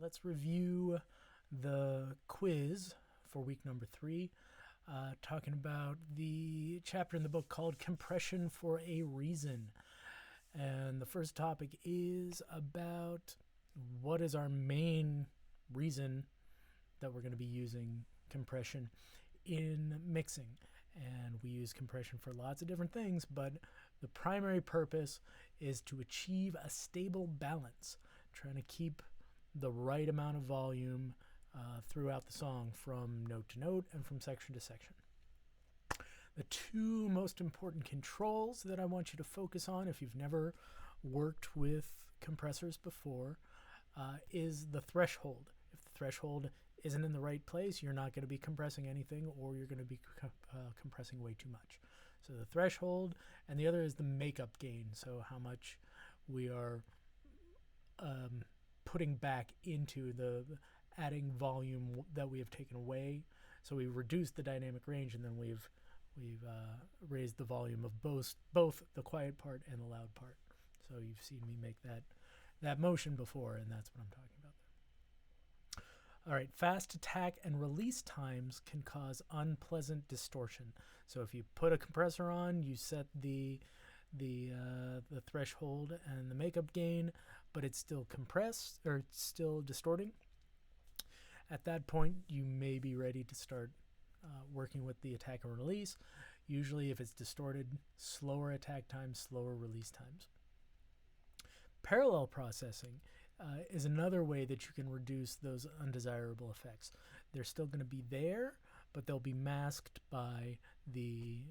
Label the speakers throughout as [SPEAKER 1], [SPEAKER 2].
[SPEAKER 1] let's review the quiz for week number 3, talking about the chapter in the book called Compression for a Reason. And the first topic is about what is our main reason that we're going to be using compression in mixing. And we use compression for lots of different things, but the primary purpose is to achieve a stable balance, trying to keep the right amount of volume throughout the song from note to note and from section to section. The two most important controls that I want you to focus on if you've never worked with compressors before is the threshold. If the threshold isn't in the right place, you're not going to be compressing anything, or you're going to be compressing way too much. So the threshold, and the other is the makeup gain, so how much we are putting back into the adding volume that we have taken away. So we reduced the dynamic range, and then we've raised the volume of both the quiet part and the loud part. So you've seen me make that motion before, and that's what I'm talking about there. All right, fast attack and release times can cause unpleasant distortion. So if you put a compressor on, you set the threshold and the makeup gain, but it's still compressed or it's still distorting. At that point, you may be ready to start working with the attack and release. Usually, if it's distorted, slower attack times, slower release times. Parallel processing is another way that you can reduce those undesirable effects. They're still going to be there, but they'll be masked by the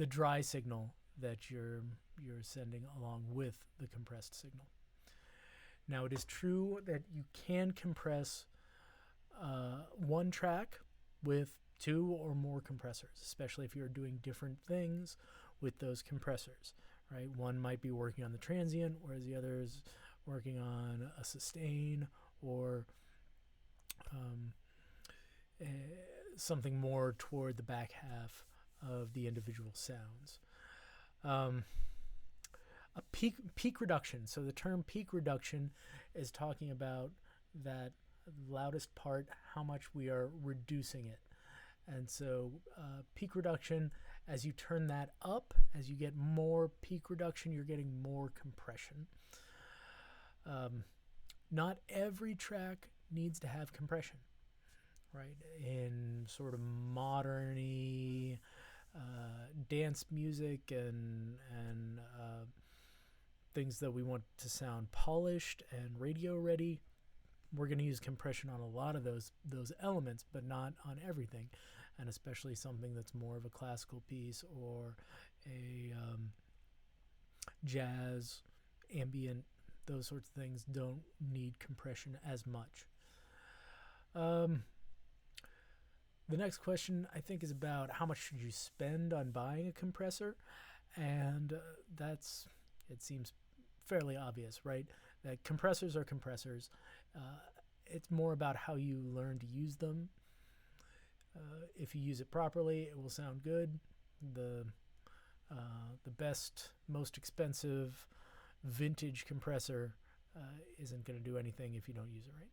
[SPEAKER 1] dry signal that you're sending along with the compressed signal. Now, it is true that you can compress one track with 2 or more compressors, especially if you're doing different things with those compressors, right? One might be working on the transient, whereas the other is working on a sustain or something more toward the back half of the individual sounds. A peak reduction. So the term peak reduction is talking about that loudest part, how much we are reducing it. And so peak reduction, as you turn that up, as you get more peak reduction, you're getting more compression. Not every track needs to have compression, right? In sort of modern-y dance music and things that we want to sound polished and radio ready, we're going to use compression on a lot of those elements, but not on everything. And especially something that's more of a classical piece or a jazz, ambient, those sorts of things don't need compression as much. The next question, I think, is about how much should you spend on buying a compressor? And it seems fairly obvious, right? That compressors are compressors. It's more about how you learn to use them. If you use it properly, it will sound good. The best, most expensive vintage compressor isn't going to do anything if you don't use it right.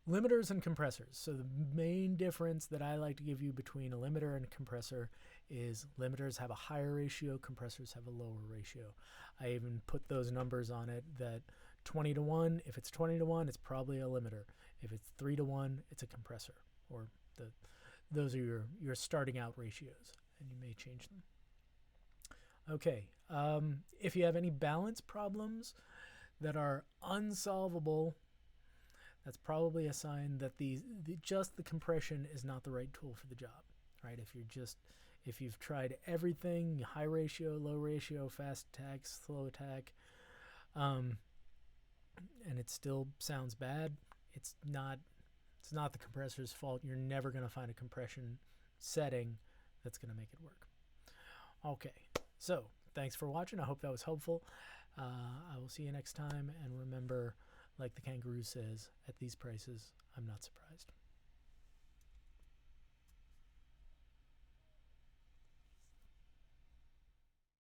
[SPEAKER 1] Limiters and compressors. So the main difference that I like to give you between a limiter and a compressor is limiters have a higher ratio, compressors have a lower ratio. I even put those numbers on it that 20 to 1, if it's 20 to 1, it's probably a limiter. If it's 3 to 1, it's a compressor. Or those are your starting out ratios, and you may change them. Okay, if you have any balance problems that are unsolvable, that's probably a sign that just the compression is not the right tool for the job, right? If you've tried everything, high ratio, low ratio, fast attack, slow attack, and it still sounds bad, it's not the compressor's fault. You're never going to find a compression setting that's going to make it work. Okay, so thanks for watching. I hope that was helpful. I will see you next time, and remember, like the kangaroo says, at these prices, I'm not surprised.